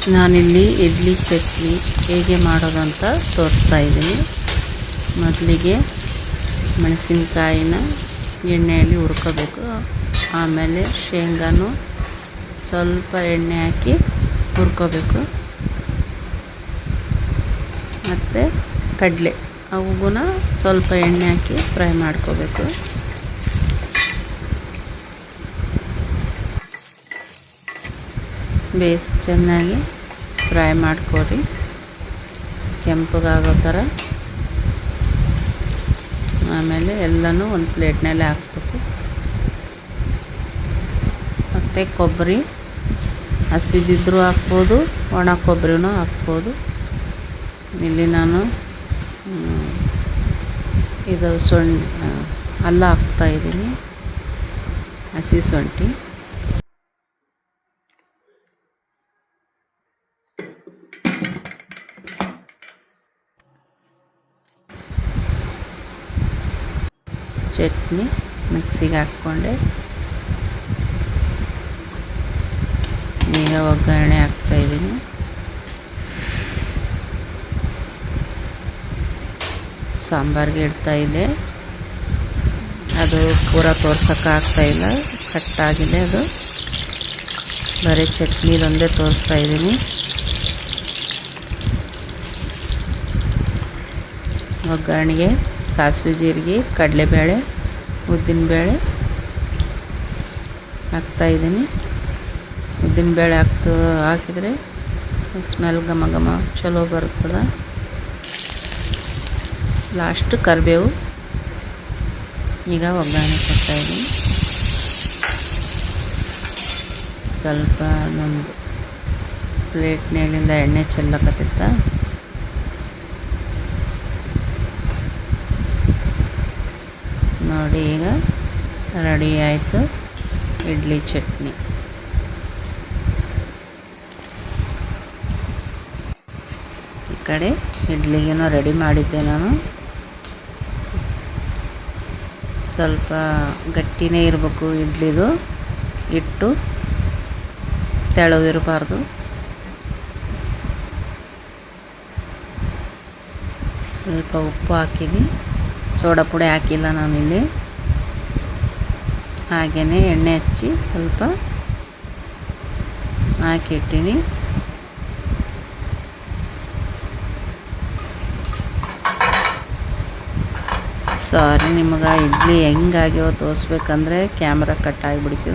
ನಾನಿಲ್ಲಿ ಇಡ್ಲಿ ಚಟ್ನಿ ಹೇಗೆ ಮಾಡೋದು ಅಂತ ತೋರಿಸ್ತಾ ಇದ್ದೀನಿ. ಮೊದಲಿಗೆ ಮೆಣಸಿನ್ಕಾಯಿನ ಎಣ್ಣೆಯಲ್ಲಿ ಹುರ್ಕೋಬೇಕು. ಆಮೇಲೆ ಶೇಂಗಾನು ಸ್ವಲ್ಪ ಎಣ್ಣೆ ಹಾಕಿ ಹುರ್ಕೋಬೇಕು. ಮತ್ತು ಕಡಲೆ ಅವಗೂ ಸ್ವಲ್ಪ ಎಣ್ಣೆ ಹಾಕಿ ಫ್ರೈ ಮಾಡ್ಕೋಬೇಕು. ಚೆನ್ನಾಗಿ ಫ್ರೈ ಮಾಡ್ಕೊರಿ, ಕೆಂಪಗಾಗೋ ಥರ. ಆಮೇಲೆ ಎಲ್ಲನೂ ಒಂದು ಪ್ಲೇಟ್ನಲ್ಲಿ ಹಾಕ್ಬೇಕು. ಮತ್ತು ಕೊಬ್ಬರಿ ಹಸಿದಿದ್ದರೂ ಹಾಕ್ಬೋದು, ಒಣ ಕೊಬ್ಬರಿನೂ ಹಾಕ್ಬೋದು. ಇಲ್ಲಿ ನಾನು ಇದು ಅಲ್ಲ ಹಾಕ್ತಾಯಿದ್ದೀನಿ, ಹಸಿ ಶುಂಠಿ. ಚಟ್ನಿ ಮಿಕ್ಸಿಗೆ ಹಾಕ್ಕೊಂಡೆ. ಈಗ ಒಗ್ಗರಣೆ ಹಾಕ್ತಾಯಿದ್ದೀನಿ. ಸಾಂಬಾರಿಗೆ ಇಡ್ತಾಯಿದ್ದೆ, ಅದು ಪೂರ ತೋರ್ಸೋಕ್ಕಾಗ್ತಾಯಿಲ್ಲ, ಕಟ್ಟಾಗಿದೆ. ಅದು ಬರೀ ಚಟ್ನಿದೊಂದೇ ತೋರಿಸ್ತಾಯಿದ್ದೀನಿ. ಒಗ್ಗರಣೆಗೆ ಸಾಸಿವೆ, ಜೀರಿಗೆ, ಕಡಲೆಬೇಳೆ, ಉದ್ದಿನಬೇಳೆ ಹಾಕ್ತಾಯಿದ್ದೀನಿ. ಉದ್ದಿನಬೇಳೆ ಹಾಕಿದರೆ ಸ್ಮೆಲ್ ಘಮ ಘಮ ಚಲೋ ಬರ್ತದೆ. ಲಾಸ್ಟ್ ಕರಿಬೇವು. ಈಗ ಒಗ್ಗರಣೆ ಕೊಡ್ತಾಯಿದ್ದೀನಿ. ಸ್ವಲ್ಪ ನಮ್ಮದು ಪ್ಲೇಟ್ ಮೇಲಿಂದ ಎಣ್ಣೆ ಚೆಲ್ಲಕತ್ತಿತ್ತ. ನೋಡಿ, ಈಗ ರೆಡಿ ಆಯಿತು ಇಡ್ಲಿ ಚಟ್ನಿ. ಈ ಕಡೆ ಇಡ್ಲಿಗೇನೋ ರೆಡಿ ಮಾಡಿದ್ದೆ ನಾನು. ಸ್ವಲ್ಪ ಗಟ್ಟಿನೇ ಇರಬೇಕು ಇಡ್ಲಿದು, ಹಿಟ್ಟು ತೆಳುವಿರಬಾರ್ದು. ಸ್ವಲ್ಪ ಉಪ್ಪು ಹಾಕಿನಿ, ಸೋಡಾ ಪುಡಿ ಹಾಕಿಲ್ಲ ನಾನಿಲ್ಲಿ. ಹಾಗೆಯೇ ಎಣ್ಣೆ ಹಚ್ಚಿ ಸ್ವಲ್ಪ ಹಾಕಿಟ್ಟಿನಿ. ಸಾರಿ, ನಿಮಗೆ ಇಡ್ಲಿ ಹೆಂಗಾಗ್ಯಾವ ತೋರಿಸ್ಬೇಕಂದ್ರೆ ಕ್ಯಾಮ್ರಾ ಕಟ್ ಆಗಿಬಿಡ್ತು.